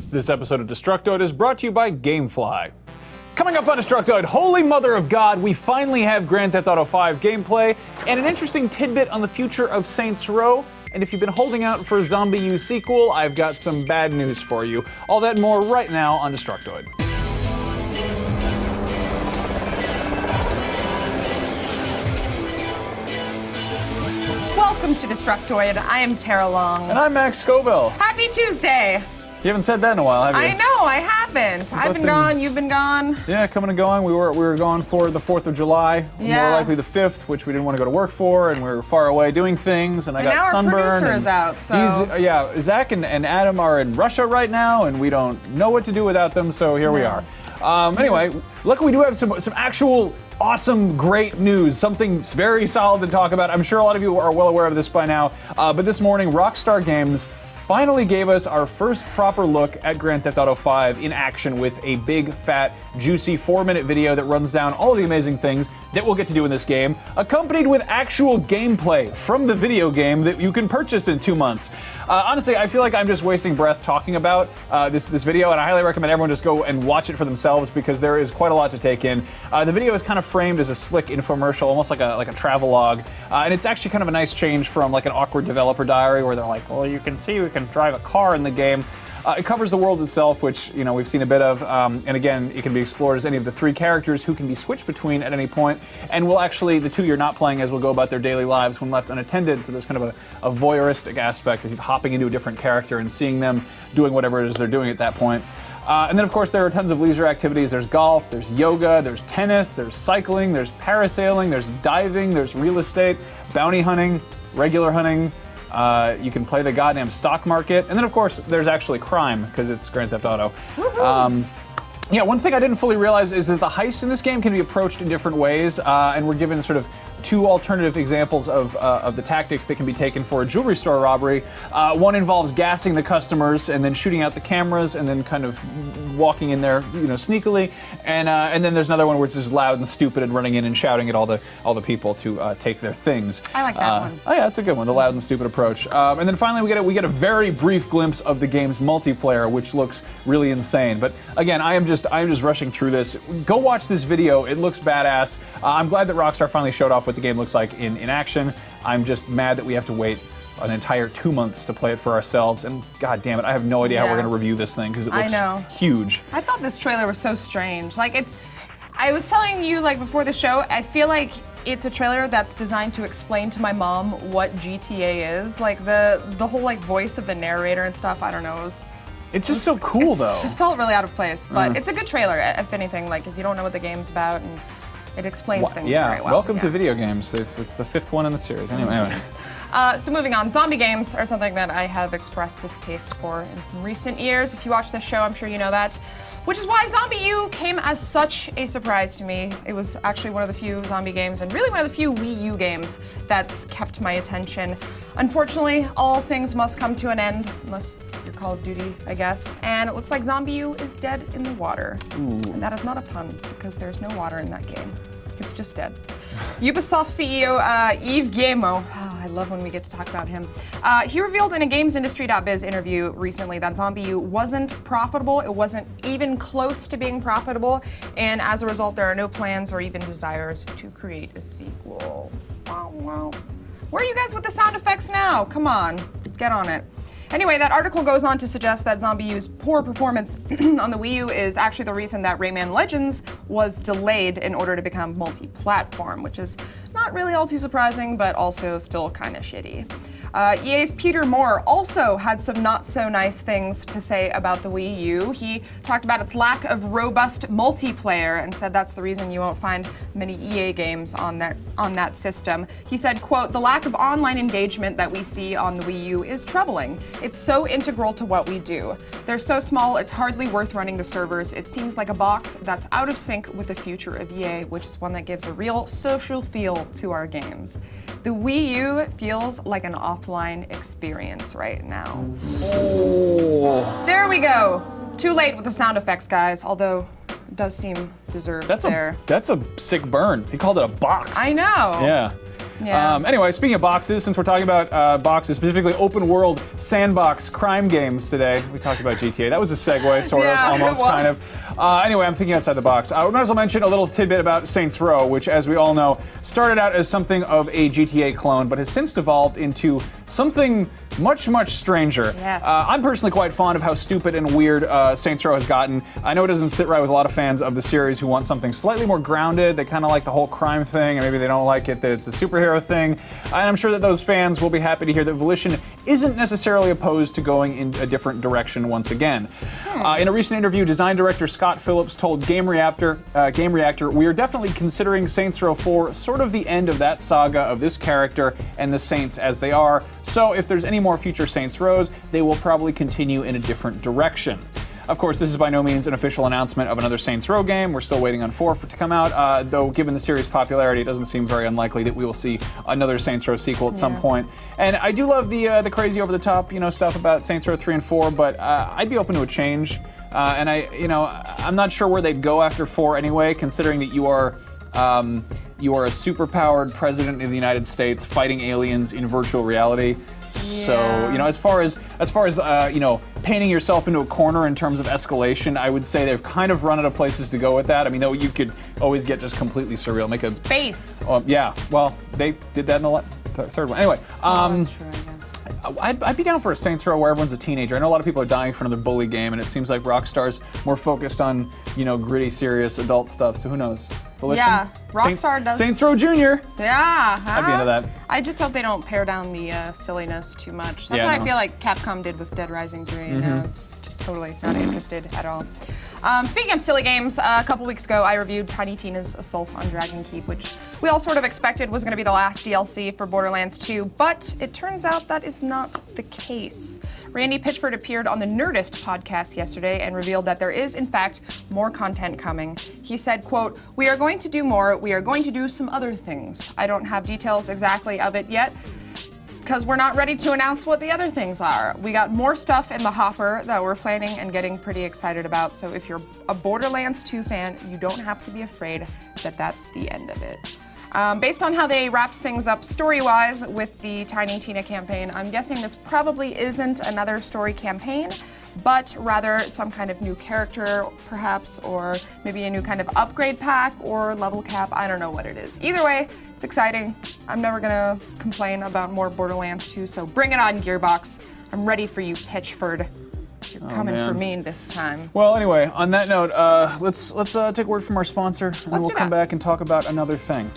This episode of Destructoid is brought to you by Gamefly. Coming up on Destructoid, Holy Mother of God, we finally have Grand Theft Auto 5 gameplay, and an interesting tidbit on the future of Saints Row. And if you've been holding out for a ZombiU sequel, I've got some bad news for you. All that and more right now on Destructoid. Welcome to Destructoid. I am Tara Long. And I'm Max Scoville. Happy Tuesday! You haven't said that in a while, have you? I know, I haven't. I've been gone, you've been gone. Yeah, coming and going. We were gone for the 4th of July. Yeah. More likely the 5th, which we didn't want to go to work for, and we were far away doing things, and I got sunburned. Now our producer is out, so... Zach and Adam are in Russia right now, and we don't know what to do without them, so here we are. Anyway, luckily we do have some actual awesome, great news, something very solid to talk about. I'm sure a lot of you are well aware of this by now, but this morning, Rockstar Games finally gave us our first proper look at Grand Theft Auto 5 in action with a big, fat, juicy 4-minute video that runs down all the amazing things that we'll get to do in this game, accompanied with actual gameplay from the video game that you can purchase in 2 months. Honestly, I feel like I'm just wasting breath talking about this video, and I highly recommend everyone just go and watch it for themselves because there is quite a lot to take in. The video is kind of framed as a slick infomercial, almost like a travelogue, and it's actually kind of a nice change from like an awkward developer diary where they're like, well, you can see we can drive a car in the game. It covers the world itself, which, you know, we've seen a bit of, and again, it can be explored as any of the 3 characters who can be switched between at any point, and will actually, the 2 you're not playing as will go about their daily lives when left unattended, so there's kind of a voyeuristic aspect of hopping into a different character and seeing them doing whatever it is they're doing at that point. And then, of course, there are tons of leisure activities. There's golf, there's yoga, there's tennis, there's cycling, there's parasailing, there's diving, there's real estate, bounty hunting, regular hunting. You can play the goddamn stock market. And then, of course, there's actually crime, because it's Grand Theft Auto. Yeah, one thing I didn't fully realize is that the heists in this game can be approached in different ways, and we're given sort of 2 alternative examples of the tactics that can be taken for a jewelry store robbery. One involves gassing the customers and then shooting out the cameras and then kind of walking in there, you know, sneakily. And then there's another one where it's just loud and stupid and running in and shouting at all the people to take their things. I like that one. Oh yeah, that's a good one, the loud and stupid approach. And then finally we get a very brief glimpse of the game's multiplayer, which looks really insane. But again, I am just rushing through this. Go watch this video. It looks badass. I'm glad that Rockstar finally showed off what the game looks like in action. I'm just mad that we have to wait an entire 2 months to play it for ourselves, and god damn it, I have no idea how we're going to review this thing because it looks huge. I thought this trailer was so strange. Like, I was telling you, like, before the show, I feel like it's a trailer that's designed to explain to my mom what GTA is. Like, the whole, like, voice of the narrator and stuff, I don't know. It's just so cool, though. It felt really out of place, but it's a good trailer, if anything, like, if you don't know what the game's about, and it explains things very well. Welcome to video games. It's the 5th one in the series. Anyway. So moving on, zombie games are something that I have expressed distaste for in some recent years. If you watch this show, I'm sure you know that. Which is why ZombiU came as such a surprise to me. It was actually one of the few zombie games, and really one of the few Wii U games that's kept my attention. Unfortunately, all things must come to an end, unless you're Call of Duty, I guess. And it looks like ZombiU is dead in the water. Ooh. And that is not a pun, because there's no water in that game. It's just dead. Ubisoft CEO Yves Guillemot, I love when we get to talk about him. He revealed in a GamesIndustry.biz interview recently that ZombiU wasn't profitable. It wasn't even close to being profitable, and as a result, there are no plans or even desires to create a sequel. Wow, wow. Where are you guys with the sound effects now? Come on, get on it. Anyway, that article goes on to suggest that ZombiU's poor performance on the Wii U is actually the reason that Rayman Legends was delayed in order to become multi-platform, which is not really all too surprising, but also still kind of shitty. EA's Peter Moore also had some not-so-nice things to say about the Wii U. He talked about its lack of robust multiplayer and said that's the reason you won't find many EA games on that system. He said, quote, "The lack of online engagement that we see on the Wii U is troubling. It's so integral to what we do. They're so small, it's hardly worth running the servers. It seems like a box that's out of sync with the future of EA, which is one that gives a real social feel to our games. The Wii U feels like an offline experience right now." Oh. There we go. Too late with the sound effects, guys, although it does seem deserved there. That's a sick burn. He called it a box. I know. Yeah. Yeah. Anyway, speaking of boxes, since we're talking about boxes, specifically open world sandbox crime games today, we talked about GTA. That was a segue, sort of, almost, kind of. Anyway, I'm thinking outside the box. We might as well mention a little tidbit about Saints Row, which, as we all know, started out as something of a GTA clone, but has since devolved into something much, much stranger. Yes. I'm personally quite fond of how stupid and weird Saints Row has gotten. I know it doesn't sit right with a lot of fans of the series who want something slightly more grounded. They kind of like the whole crime thing, and maybe they don't like it that it's a superhero thing. And I'm sure that those fans will be happy to hear that Volition isn't necessarily opposed to going in a different direction once again. In a recent interview, design director Scott Phillips told Game Reactor, "We are definitely considering Saints Row 4 sort of the end of that saga of this character and the Saints as they are. So if there's any more future Saints Rows, they will probably continue in a different direction." Of course, this is by no means an official announcement of another Saints Row game. We're still waiting on 4 for it to come out, though given the series' popularity, it doesn't seem very unlikely that we will see another Saints Row sequel at some point. And I do love the crazy over-the-top, stuff about Saints Row 3 and 4, but I'd be open to a change. And I'm not sure where they'd go after 4 anyway, considering that you are a superpowered president of the United States fighting aliens in virtual reality. So, as far as painting yourself into a corner in terms of escalation, I would say they've kind of run out of places to go with that. I mean, though you could always get just completely surreal, make a space. Yeah, well, they did that in the third one. Anyway, That's true, I guess. I'd be down for a Saints Row where everyone's a teenager. I know a lot of people are dying for another bully game, and it seems like Rockstar's more focused on, gritty, serious adult stuff. So who knows? Volition? Yeah, Rockstar does. Saints Row Jr. Yeah, I'd be into that. I just hope they don't pare down the silliness too much. That's Yeah, what no. I feel like Capcom did with Dead Rising 3. Just totally not interested at all. Speaking of silly games, a couple weeks ago I reviewed Tiny Tina's Assault on Dragon Keep, which we all sort of expected was going to be the last DLC for Borderlands 2, but it turns out that is not the case. Randy Pitchford appeared on the Nerdist podcast yesterday and revealed that there is, in fact, more content coming. He said, quote, "We are going to do more. We are going to do some other things. I don't have details exactly of it yet, because we're not ready to announce what the other things are. We got more stuff in the hopper that we're planning and getting pretty excited about. So if you're a Borderlands 2 fan, you don't have to be afraid that that's the end of it." Based on how they wrapped things up story-wise with the Tiny Tina campaign, I'm guessing this probably isn't another story campaign, but rather some kind of new character, perhaps, or maybe a new kind of upgrade pack or level cap. I don't know what it is. Either way, it's exciting. I'm never gonna complain about more Borderlands 2, so bring it on, Gearbox. I'm ready for you, Pitchford. You're coming for me this time. Well, anyway, on that note, let's take a word from our sponsor, and then we'll come back and talk about another thing.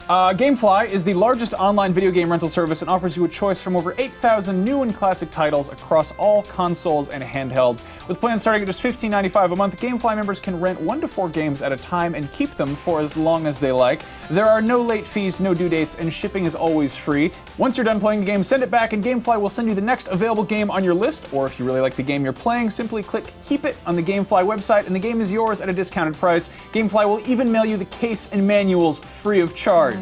Gamefly is the largest online video game rental service and offers you a choice from over 8,000 new and classic titles across all consoles and handhelds. With plans starting at just $15.95 a month, Gamefly members can rent 1 to 4 games at a time and keep them for as long as they like. There are no late fees, no due dates, and shipping is always free. Once you're done playing the game, send it back and Gamefly will send you the next available game on your list, or if you really like the game you're playing, simply click Keep It on the Gamefly website and the game is yours at a discounted price. Gamefly will even mail you the case and manuals free of charge.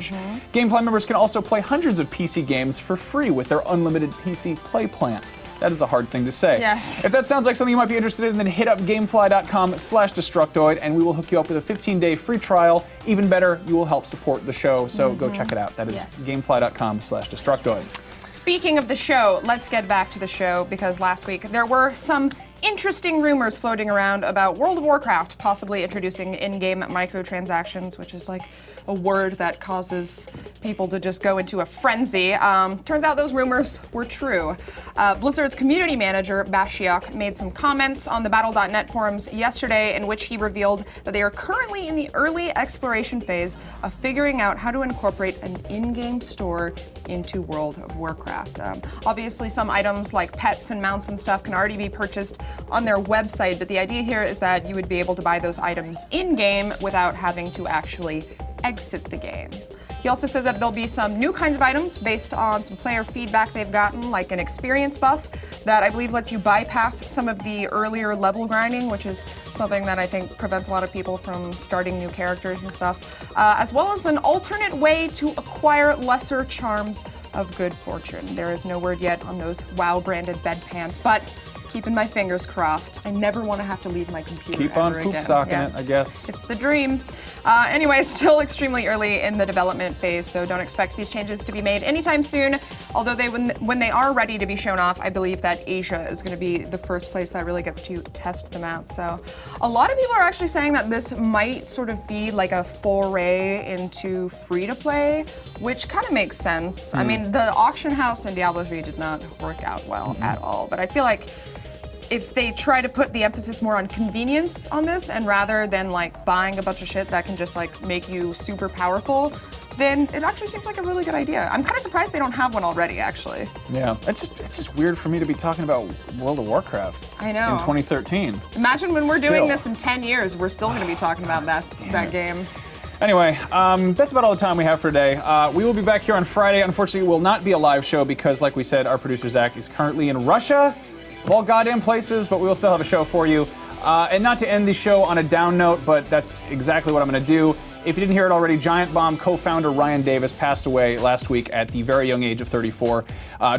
Gamefly members can also play hundreds of PC games for free with their unlimited PC Play plan. That is a hard thing to say. Yes. If that sounds like something you might be interested in, then hit up gamefly.com/Destructoid and we will hook you up with a 15-day free trial. Even better, you will help support the show, so go check it out. That is gamefly.com/Destructoid. Speaking of the show, let's get back to the show, because last week there were some interesting rumors floating around about World of Warcraft possibly introducing in-game microtransactions, which is like a word that causes people to just go into a frenzy. Turns out those rumors were true. Blizzard's community manager, Bashiok, made some comments on the Battle.net forums yesterday in which he revealed that they are currently in the early exploration phase of figuring out how to incorporate an in-game store into World of Warcraft. Obviously, some items like pets and mounts and stuff can already be purchased on their website, but the idea here is that you would be able to buy those items in-game without having to actually exit the game. He also said that there'll be some new kinds of items based on some player feedback they've gotten, like an experience buff that I believe lets you bypass some of the earlier level grinding, which is something that I think prevents a lot of people from starting new characters and stuff, as well as an alternate way to acquire lesser charms of good fortune. There is no word yet on those WoW branded bed pans, but keeping my fingers crossed. I never want to have to leave my computer Keep on ever poop again. socking Yes. it, I guess. It's the dream. Anyway, it's still extremely early in the development phase, so don't expect these changes to be made anytime soon. Although when they are ready to be shown off, I believe that Asia is going to be the first place that really gets to test them out. So a lot of people are actually saying that this might sort of be like a foray into free-to-play, which kind of makes sense. I mean, the auction house in Diablo 3 did not work out well at all, but I feel like if they try to put the emphasis more on convenience on this, and rather than like buying a bunch of shit that can just like make you super powerful, then it actually seems like a really good idea. I'm kind of surprised they don't have one already, actually. Yeah, it's just weird for me to be talking about World of Warcraft. I know. In 2013. Imagine when we're Still. doing this in 10 years, we're still going to be talking about that game. Anyway, that's about all the time we have for today. We will be back here on Friday. Unfortunately, it will not be a live show because, like we said, our producer Zach is currently in Russia, of all goddamn places, but we will still have a show for you. And not to end the show on a down note, but that's exactly what I'm going to do. If you didn't hear it already, Giant Bomb co-founder Ryan Davis passed away last week at the very young age of 34.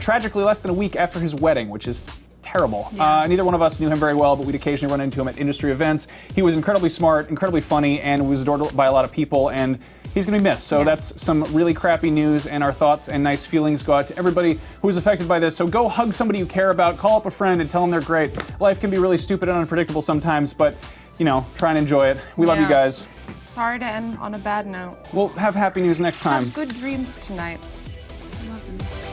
Tragically, less than a week after his wedding, which is terrible. Yeah. Neither one of us knew him very well, but we'd occasionally run into him at industry events. He was incredibly smart, incredibly funny, and was adored by a lot of people, and he's going to be missed. So that's some really crappy news, and our thoughts and nice feelings go out to everybody who was affected by this. So go hug somebody you care about, call up a friend, and tell them they're great. Life can be really stupid and unpredictable sometimes, but, you know, try and enjoy it. We love you guys. Sorry to end on a bad note. We'll have happy news next time. Have good dreams tonight. Love you.